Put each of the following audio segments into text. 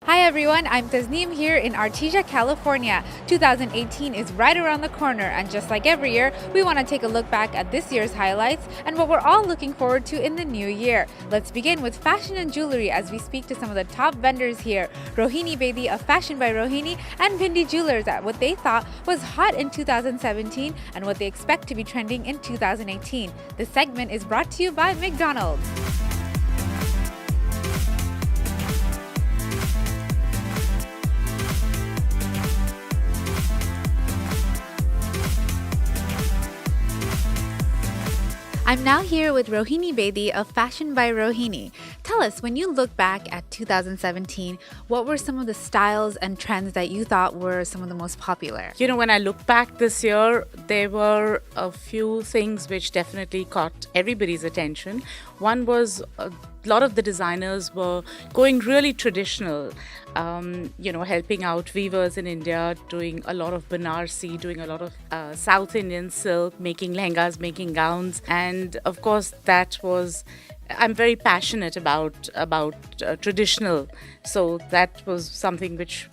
Hi everyone, I'm Tasneem here in Artesia, California. 2018 is right around the corner, and just like every year, we want to take a look back at this year's highlights and what we're all looking forward to in the new year. Let's begin with fashion and jewelry as we speak to some of the top vendors here. Rohini Bedi of Fashion by Rohini and Bhindi Jewelers at what they thought was hot in 2017 and what they expect to be trending in 2018. This segment is brought to you by McDonald's. I'm now here with Rohini Bedi of Fashion by Rohini. Tell us, when you look back at 2017, what were some of the styles and trends that you thought were some of the most popular? You know, when I look back this year, there were a few things which definitely caught everybody's attention. One was a lot of the designers were going really traditional, helping out weavers in India, doing a lot of Banarsi, doing a lot of South Indian silk, making lehengas, making gowns. And of course, I'm very passionate about traditional. So that was something which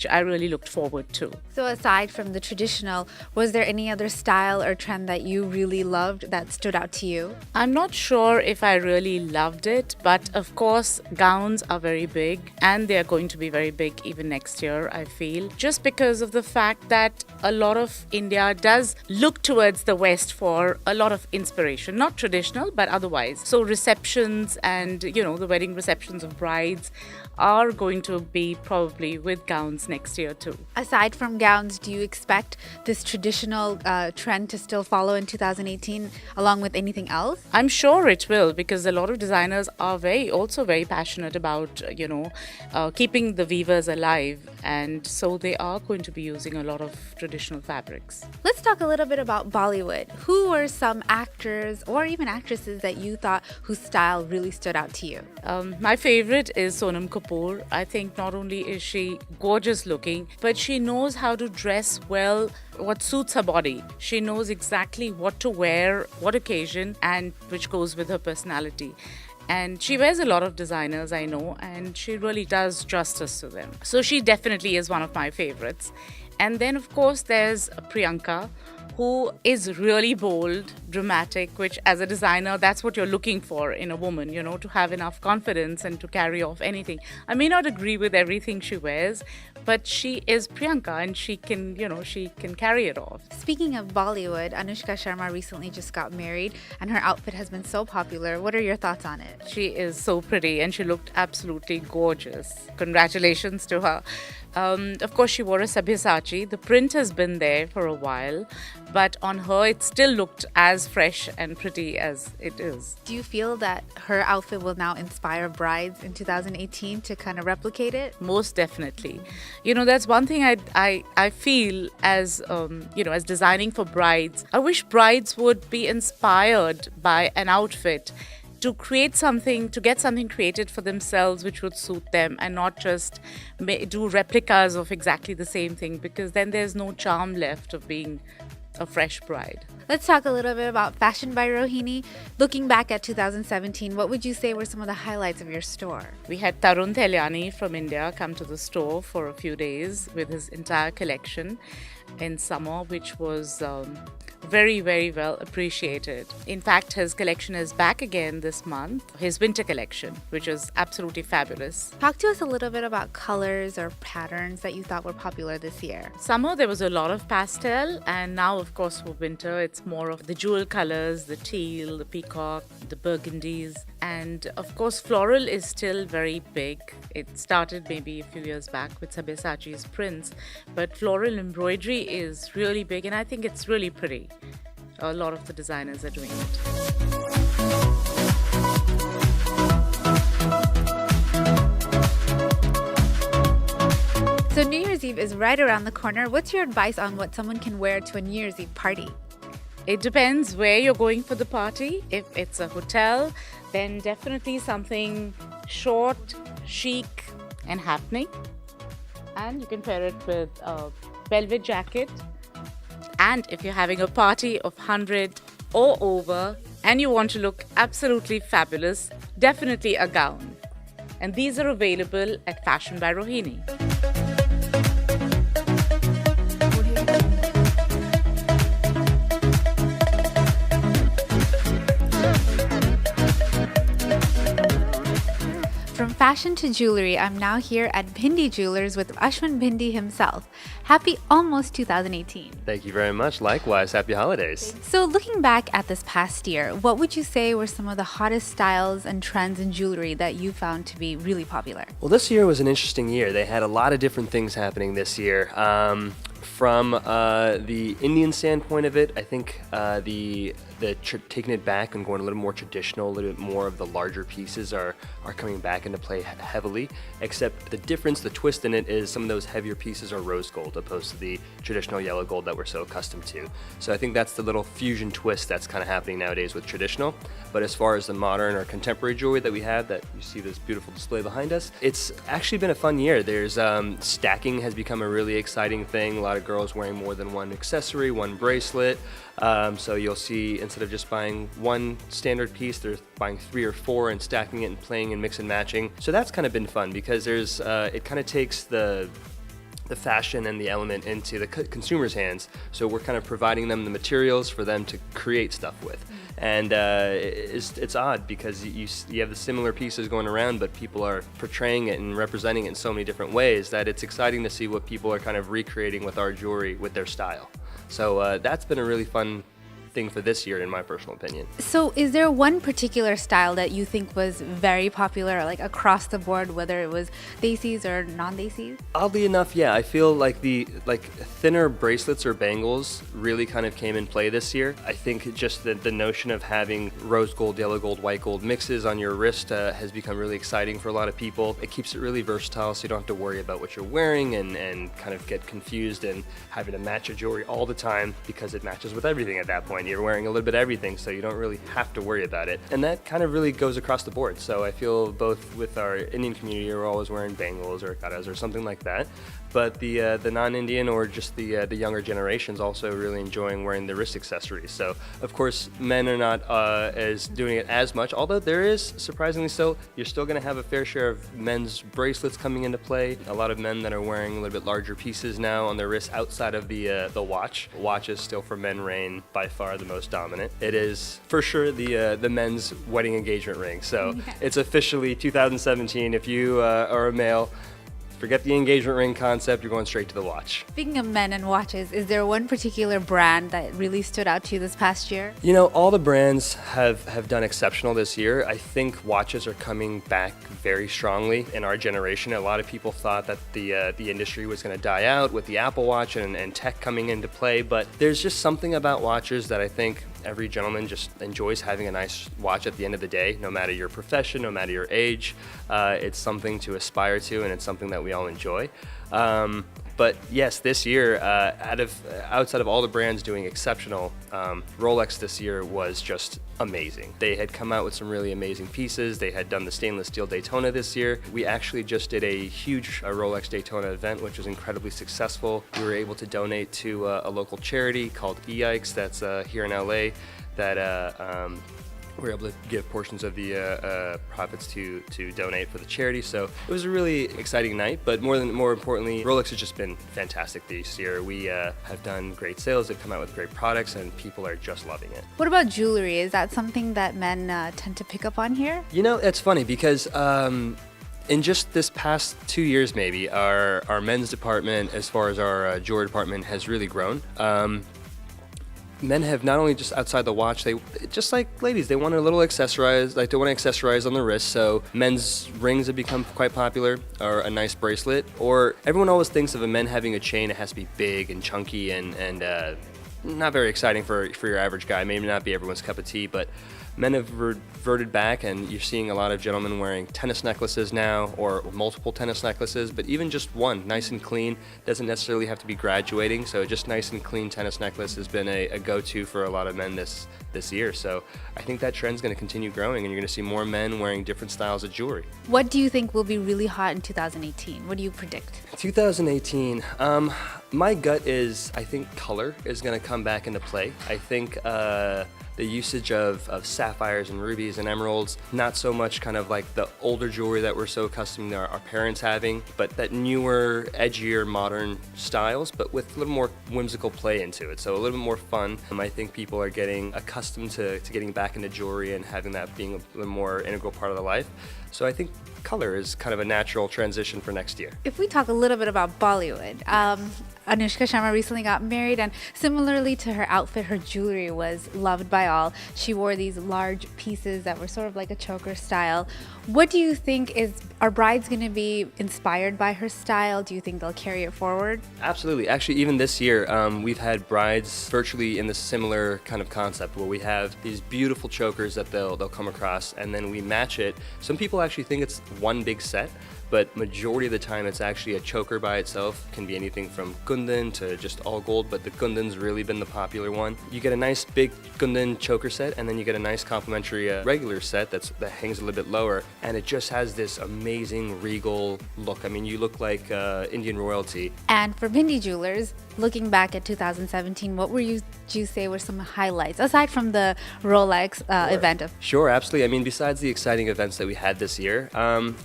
I really looked forward to. So aside from the traditional, was there any other style or trend that you really loved that stood out to you? I'm not sure if I really loved it, but of course, gowns are very big and they are going to be very big even next year, I feel. Just because of the fact that a lot of India does look towards the West for a lot of inspiration, not traditional, but otherwise. So receptions and, the wedding receptions of brides are going to be probably with gowns next year too. Aside from gowns, do you expect this traditional trend to still follow in 2018 along with anything else? I'm sure it will, because a lot of designers are also very passionate about, keeping the weavers alive. And so they are going to be using a lot of traditional fabrics. Let's talk a little bit about Bollywood. Who were some actors or even actresses that you thought whose style really stood out to you? My favorite is Sonam Kapoor. I think not only is she gorgeous looking, but she knows how to dress well, what suits her body. She knows exactly what to wear, what occasion, and which goes with her personality. And she wears a lot of designers, I know, and she really does justice to them. So she definitely is one of my favorites. And then, of course, there's Priyanka, who is really bold, dramatic, which as a designer, that's what you're looking for in a woman, to have enough confidence and to carry off anything. I may not agree with everything she wears, but she is Priyanka and she can carry it off. Speaking of Bollywood, Anushka Sharma recently just got married and her outfit has been so popular. What are your thoughts on it? She is so pretty and she looked absolutely gorgeous. Congratulations to her. Of course, she wore a Sabyasachi. The print has been there for a while, but on her, it still looked as fresh and pretty as it is. Do you feel that her outfit will now inspire brides in 2018 to kind of replicate it? Most definitely. That's one thing I feel as designing for brides. I wish brides would be inspired by an outfit to create something, to get something created for themselves which would suit them, and not just do replicas of exactly the same thing, because then there's no charm left of being a fresh bride. Let's talk a little bit about Fashion by Rohini. Looking back at 2017, what would you say were some of the highlights of your store? We had Tarun Telyani from India come to the store for a few days with his entire collection in summer, which was very, very well appreciated. In fact, his collection is back again this month, his winter collection, which is absolutely fabulous. Talk to us a little bit about colors or patterns that you thought were popular this year. Summer, there was a lot of pastel, and now, of course, for winter, it's more of the jewel colors, the teal, the peacock, the burgundies, and of course, floral is still very big. It started maybe a few years back with Sabyasachi's prints, but floral embroidery is really big, and I think it's really pretty. A lot of the designers are doing it. So New Year's Eve is right around the corner. What's your advice on what someone can wear to a New Year's Eve party? It depends where you're going for the party. If it's a hotel, then definitely something short, chic, and happening. And you can pair it with a velvet jacket. And if you're having a party of 100 or over and you want to look absolutely fabulous, definitely a gown. And these are available at Fashion by Rohini. From fashion to jewelry, I'm now here at Bhindi Jewelers with Ashwin Bhindi himself. Happy almost 2018. Thank you very much. Likewise, happy holidays. So looking back at this past year, what would you say were some of the hottest styles and trends in jewelry that you found to be really popular? Well, this year was an interesting year. They had a lot of different things happening this year. From the Indian standpoint of it, I think taking it back and going a little more traditional, a little bit more of the larger pieces are coming back into play heavily, except the difference, the twist in it is some of those heavier pieces are rose gold opposed to the traditional yellow gold that we're so accustomed to. So I think that's the little fusion twist that's kind of happening nowadays with traditional. But as far as the modern or contemporary jewelry that we have, that you see this beautiful display behind us, it's actually been a fun year. There's stacking has become a really exciting thing. A lot of girls wearing more than one accessory, one bracelet. So you'll see instead of just buying one standard piece, they're buying 3 or 4 and stacking it and playing and mix and matching. So that's kind of been fun because there's it kind of takes the fashion and the element into the consumer's hands. So we're kind of providing them the materials for them to create stuff with. And it's odd because you have the similar pieces going around, but people are portraying it and representing it in so many different ways that it's exciting to see what people are kind of recreating with our jewelry with their style. So that's been a really fun thing for this year, in my personal opinion. So is there one particular style that you think was very popular, like across the board, whether it was Desis or non-Desis? Oddly enough, yeah, I feel like the thinner bracelets or bangles really kind of came in play this year. I think just the notion of having rose gold, yellow gold, white gold mixes on your wrist has become really exciting for a lot of people. It keeps it really versatile, so you don't have to worry about what you're wearing and kind of get confused and having to match your jewelry all the time because it matches with everything at that point. You're wearing a little bit of everything, so you don't really have to worry about it. And that kind of really goes across the board. So I feel both with our Indian community, we're always wearing bangles or karas or something like that. But the non-Indian or just the younger generations also really enjoying wearing the wrist accessories. So of course, men are not as doing it as much, although there is, surprisingly so, you're still going to have a fair share of men's bracelets coming into play. A lot of men that are wearing a little bit larger pieces now on their wrists outside of the watch. Watches still for men reign by far the most dominant. It is for sure the men's wedding engagement ring. So it's officially 2017. If you are a male, forget the engagement ring concept, you're going straight to the watch. Speaking of men and watches, is there one particular brand that really stood out to you this past year? You know, all the brands have done exceptional this year. I think watches are coming back very strongly in our generation. A lot of people thought that the industry was going to die out with the Apple Watch and tech coming into play, but there's just something about watches that I think every gentleman just enjoys having a nice watch at the end of the day, no matter your profession, no matter your age. It's something to aspire to, and it's something that we all enjoy. But yes, this year, outside of all the brands doing exceptional, Rolex this year was just amazing. They had come out with some really amazing pieces. They had done the stainless steel Daytona this year. We actually just did a huge Rolex Daytona event, which was incredibly successful. We were able to donate to a local charity called EIKES that's here in LA that we're able to give portions of the profits to donate for the charity. So it was a really exciting night, but more importantly, Rolex has just been fantastic this year. We have done great sales, they've come out with great products, and people are just loving it. What about jewelry? Is that something that men tend to pick up on here? You know, it's funny because in just this past 2 years maybe, our men's department, as far as our jewelry department, has really grown. Men have not only just outside the watch, they just like ladies, they want a little accessorize, like they want to accessorize on the wrist. So men's rings have become quite popular, or a nice bracelet. Or everyone always thinks of a men having a chain, it has to be big and chunky and not very exciting for your average guy. Maybe not be everyone's cup of tea, but men have reverted back, and you're seeing a lot of gentlemen wearing tennis necklaces now, or multiple tennis necklaces, but even just one, nice and clean, doesn't necessarily have to be graduating, so just nice and clean tennis necklace has been a go-to for a lot of men this year. So I think that trend's going to continue growing, and you're going to see more men wearing different styles of jewelry. What do you think will be really hot in 2018? What do you predict? 2018, my gut is, I think color is going to come back into play. I think the usage of sapphires and rubies and emeralds, not so much kind of like the older jewelry that we're so accustomed to our parents having, but that newer, edgier, modern styles, but with a little more whimsical play into it, so a little bit more fun. I think people are getting accustomed to getting back into jewelry and having that being a little more integral part of their life. So I think color is kind of a natural transition for next year. If we talk a little bit about Bollywood, Anushka Sharma recently got married, and similarly to her outfit, her jewelry was loved by all. She wore these large pieces that were sort of like a choker style. What do you think are brides going to be inspired by her style? Do you think they'll carry it forward? Absolutely. Actually, even this year, we've had brides virtually in the similar kind of concept where we have these beautiful chokers that they'll come across, and then we match it. Some people actually think it's one big set, but majority of the time it's actually a choker by itself. It can be anything from kundan to just all gold, but the kundan's really been the popular one. You get a nice big kundan choker set, and then you get a nice complimentary regular set that hangs a little bit lower, and it just has this amazing regal look. I mean, you look like Indian royalty. And for Bhindi jewelers, looking back at 2017, what would you say were some highlights, aside from the Rolex event? Sure, absolutely. I mean, besides the exciting events that we had this year,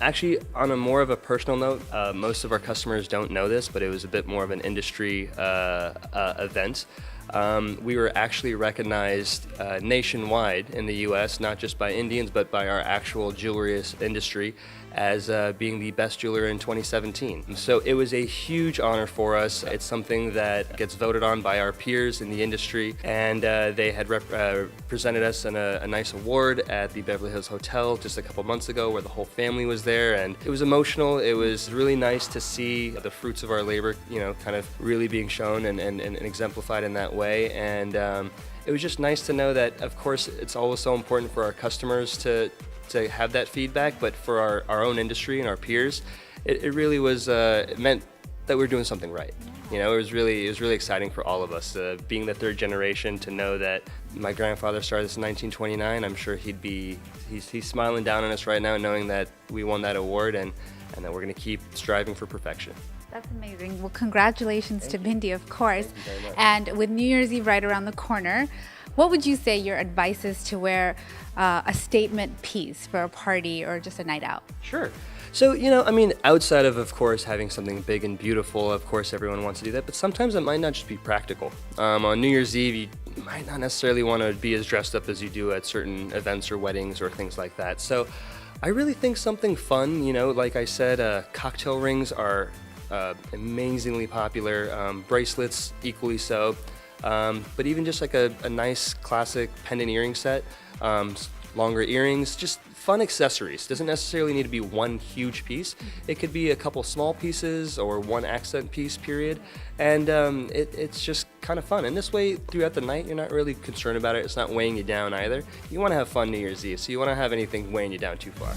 actually on a more of a personal note, most of our customers don't know this, but it was a bit more of an industry event. We were actually recognized nationwide in the U.S., not just by Indians, but by our actual jewelry industry, as being the best jeweler in 2017. So it was a huge honor for us. It's something that gets voted on by our peers in the industry, and they had presented us a nice award at the Beverly Hills Hotel just a couple months ago, where the whole family was there, and it was emotional. It was really nice to see the fruits of our labor, kind of really being shown and exemplified in that way. And it was just nice to know that, of course, it's always so important for our customers to have that feedback, but for our own industry and our peers, it really was, it meant that we're doing something right. It was really exciting for all of us, being the third generation, to know that my grandfather started this in 1929. I'm sure he's smiling down on us right now, knowing that we won that award, and that we're going to keep striving for perfection. That's amazing. Well, congratulations to Bhindi, of course. And with New Year's Eve right around the corner, what would you say your advice is to wear a statement piece for a party or just a night out? Sure. So, I mean, outside of course, having something big and beautiful, of course, everyone wants to do that, but sometimes it might not just be practical. On New Year's Eve, you might not necessarily want to be as dressed up as you do at certain events or weddings or things like that. So I really think something fun, like I said, cocktail rings are amazingly popular, bracelets equally so. But even just like a nice classic pendant earring set, longer earrings, just fun accessories. Doesn't necessarily need to be one huge piece. It could be a couple small pieces or one accent piece, period. And it's just kind of fun. And this way, throughout the night, you're not really concerned about it. It's not weighing you down either. You want to have fun New Year's Eve, so you want to have anything weighing you down too far.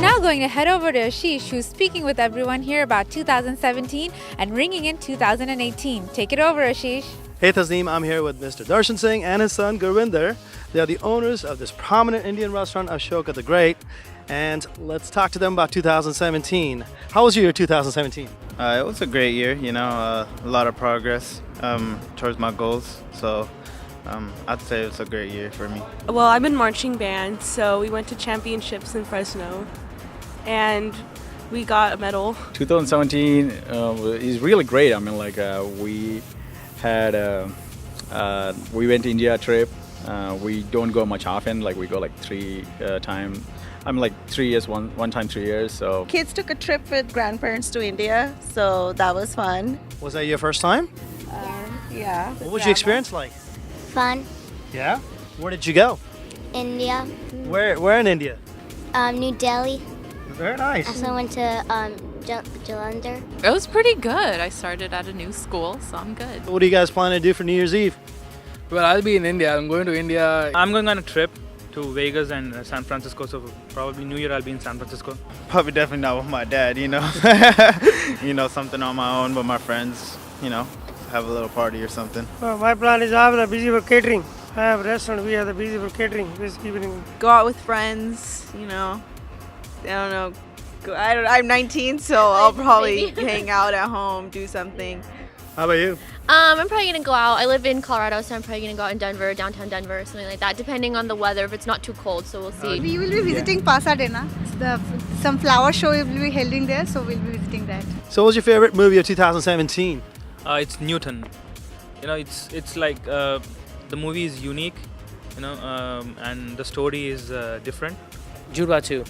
Now going to head over to Ashish, who's speaking with everyone here about 2017 and ringing in 2018. Take it over, Ashish. Hey Tasneem, I'm here with Mr. Darshan Singh and his son Gurvinder. They are the owners of this prominent Indian restaurant, Ashoka the Great. And let's talk to them about 2017. How was your year 2017? It was a great year, a lot of progress towards my goals. So I'd say it's a great year for me. Well, I'm in marching band, so we went to championships in Fresno, and we got a medal. 2017 is really great. I mean, we had we went to India trip. We don't go much often. We go 3 times. I'm 3 years, one time 3 years. So kids took a trip with grandparents to India, so that was fun. Was that your first time? Yeah. What was your experience like? Fun. Yeah? Where did you go? India. Where in India? New Delhi. Very nice. Also went to Jalandhar. It was pretty good. I started at a new school, so I'm good. What do you guys plan to do for New Year's Eve? Well, I'll be in India. I'm going to India. I'm going on a trip to Vegas and San Francisco, so probably New Year I'll be in San Francisco. Probably definitely not with my dad, something on my own with my friends, have a little party or something. Well, my plan is I'm busy for catering. I have a restaurant, we are busy for catering this evening. Go out with friends, I don't know, I'm 19, so I'll probably hang out at home, do something. How about you? I'm probably gonna go out. I live in Colorado, so I'm probably gonna go out in Denver, downtown Denver, something like that, depending on the weather. If it's not too cold, so we'll see. We will be visiting Pasadena. Some flower show will be holding there, so we'll be visiting that. So, what's your favorite movie of 2017? It's Newton. It's like the movie is unique, and the story is different. Jurba 2.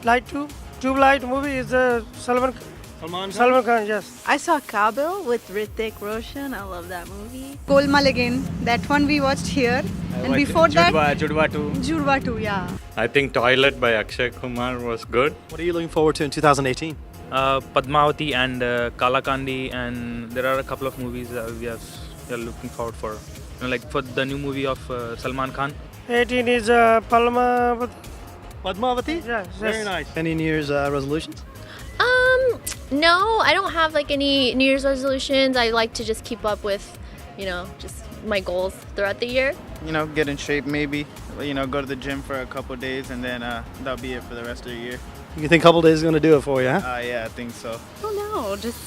Light 2. Tube Light movie is Salman Khan, yes. I saw Kabil with Hrithik Roshan. I love that movie. Golmaal again. That one we watched here. And before that, Judba 2. Jurba 2, yeah. I think Toilet by Akshay Kumar was good. What are you looking forward to in 2018? Padmavati and Kalakandi, and there are a couple of movies we are looking forward for. Like for the new movie of Salman Khan. 18 is Padmavati? Yes. Very nice. Any New Year's resolutions? No, I don't have like any New Year's resolutions. I like to just keep up with, just my goals throughout the year. Get in shape maybe. Go to the gym for a couple days, and then that'll be it for the rest of the year. You think a couple days is going to do it for you, huh? Yeah, I think so. I don't know, just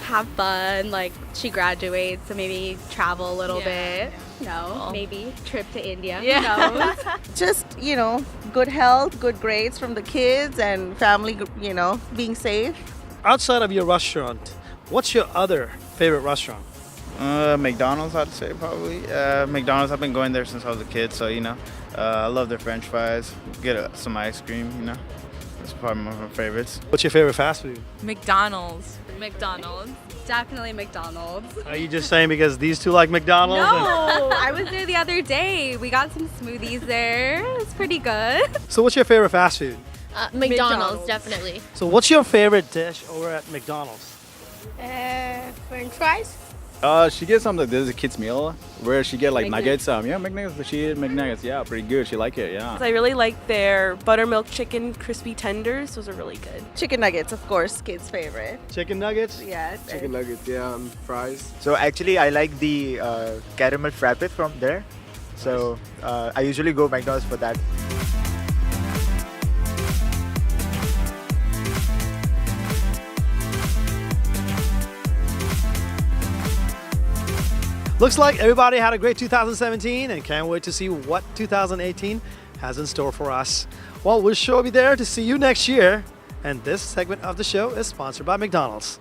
have fun. Like, she graduates, so maybe travel a little bit. No, maybe trip to India. Yeah. Just, good health, good grades from the kids, and family, being safe. Outside of your restaurant, what's your other favorite restaurant? McDonald's, I'd say probably. McDonald's, I've been going there since I was a kid, so I love their French fries. Get some ice cream, It's probably one of my favorites. What's your favorite fast food? McDonald's. Definitely McDonald's. Are you just saying because these two like McDonald's? No, I was there the other day. We got some smoothies there. It's pretty good. So what's your favorite fast food? McDonald's, definitely. So what's your favorite dish over at McDonald's? French fries. She gets something. There's a kids meal where she get like nuggets. McNuggets. She ate McNuggets. Yeah, pretty good. She like it. Yeah. I really like their buttermilk chicken crispy tenders. Those are really good. Chicken nuggets, of course, kids' favorite. Chicken nuggets? Yes. Chicken nuggets, yeah, fries. So actually, I like the caramel frappe from there. So I usually go McDonald's for that. Looks like everybody had a great 2017 and can't wait to see what 2018 has in store for us. Well, we'll sure be there to see you next year. And this segment of the show is sponsored by McDonald's.